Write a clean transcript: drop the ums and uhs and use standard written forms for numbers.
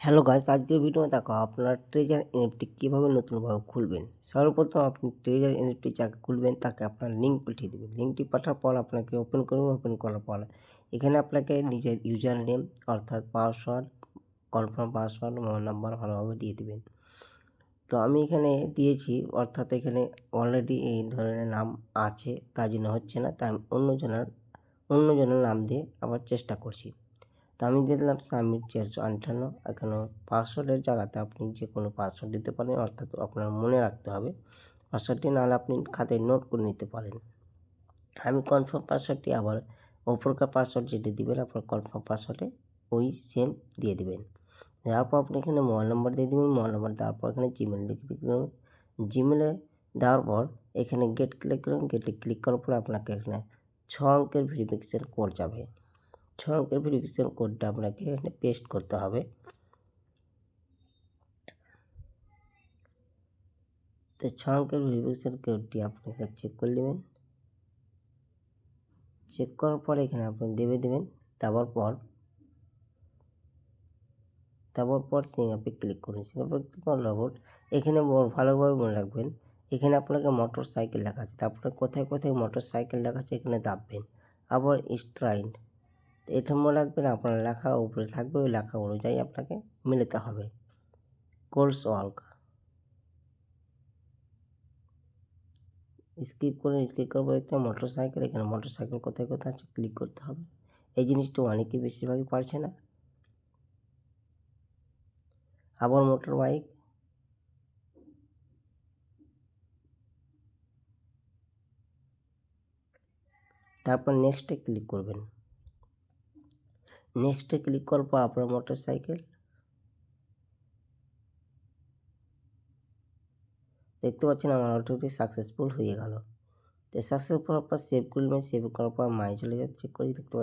Hello guys, আজকের ভিডিওতে দেখো আপনার ট্রেজার এনএফটি কীভাবে নতুনভাবে খুলবেন। সর্বপ্রথম আপনি ট্রেজার এনএফটি যাকে খুলবেন তাকে আপনার লিঙ্ক পাঠিয়ে দেবেন। লিঙ্কটি পাঠার পর আপনাকে ওপেন করুন। ওপেন করার পর এখানে আপনাকে নিজের ইউজার নেম অর্থাৎ password, confirm password, mobile number ভালোভাবে দিয়ে দেবেন। তো আমি এখানে দিয়েছি, অর্থাৎ এখানে অলরেডি এই ধরনের নাম আছে, তার জন্য হচ্ছে না, তাই আমি অন্যজনের নাম দিয়ে আবার চেষ্টা করছি। তো আমি দিয়ে দিলাম সাবমিট 458। এখানে পাসওয়ার্ডের জায়গাতে আপনি যে কোনো পাসওয়ার্ড দিতে পারেন, অর্থাৎ আপনার মনে রাখতে হবে পাসওয়ার্ডটি, নাহলে আপনি খাতায় নোট করে নিতে পারেন। আমি কনফার্ম পাসওয়ার্ডটি আবার ওপরকার পাসওয়ার্ড যেটি দিবেন আপনার কনফার্ম পাসওয়ার্ডে ওই সেম দিয়ে দিবেন। দেওয়ার পর আপনি এখানে মোবাইল নম্বর দিয়ে দেবেন। মোবাইল নম্বর দেওয়ার পর এখানে জিমেল লিখে দেবেন। জিমেলে দেওয়ার পর এখানে গেট ক্লিক করুন। গেটে ক্লিক করার পর আপনাকে এখানে 6 অঙ্কের ভেরিফিকেশন কোড যাবে। 6 অঙ্কের ভেরিফিকেশন কোডটা আপনাকে এখানে পেস্ট করতে হবে। তো 6 অঙ্কের ভেরিফিকেশন কোডটি আপনাকে চেক করে নেবেন। চেক করার পর এখানে আপনি দেবেন। দেওয়ার পর সিঙ্গাপে ক্লিক করুন। সিঙ্গাপে ক্লিক করার পর এখানে ভালোভাবে মনে রাখবেন, এখানে আপনাকে মোটরসাইকেল লেখা আছে। তারপরে কোথায় মোটরসাইকেল লেখা আছে এখানে দাববেন। আবার স্ট্রাইন্ড, এটা মনে রাখবেন আপনার লেখা উপরে থাকবে, ওই লেখা অনুযায়ী আপনাকে মেলাতে হবে। কোর্স ওয়ার্ক স্কিপ করার পর দেখতে মোটরসাইকেল, এখানে মোটরসাইকেল কোথায় আছে ক্লিক করতে হবে। এই জিনিসটা অনেকেই বেশিরভাগই পারছে না। আবার মোটর বাইক, তারপর নেক্সটে ক্লিক করবেন। নেক্সটে ক্লিক করার পর আপনার মোটরসাইকেল দেখতে পাচ্ছেন আমার অটোটি সাকসেসফুল হয়ে গেল। তো সাকসেসফুল হওয়ার পর সেভ করবেন। সেভ করার পর মাই চলে যাচ্ছে, চেক করে দেখতে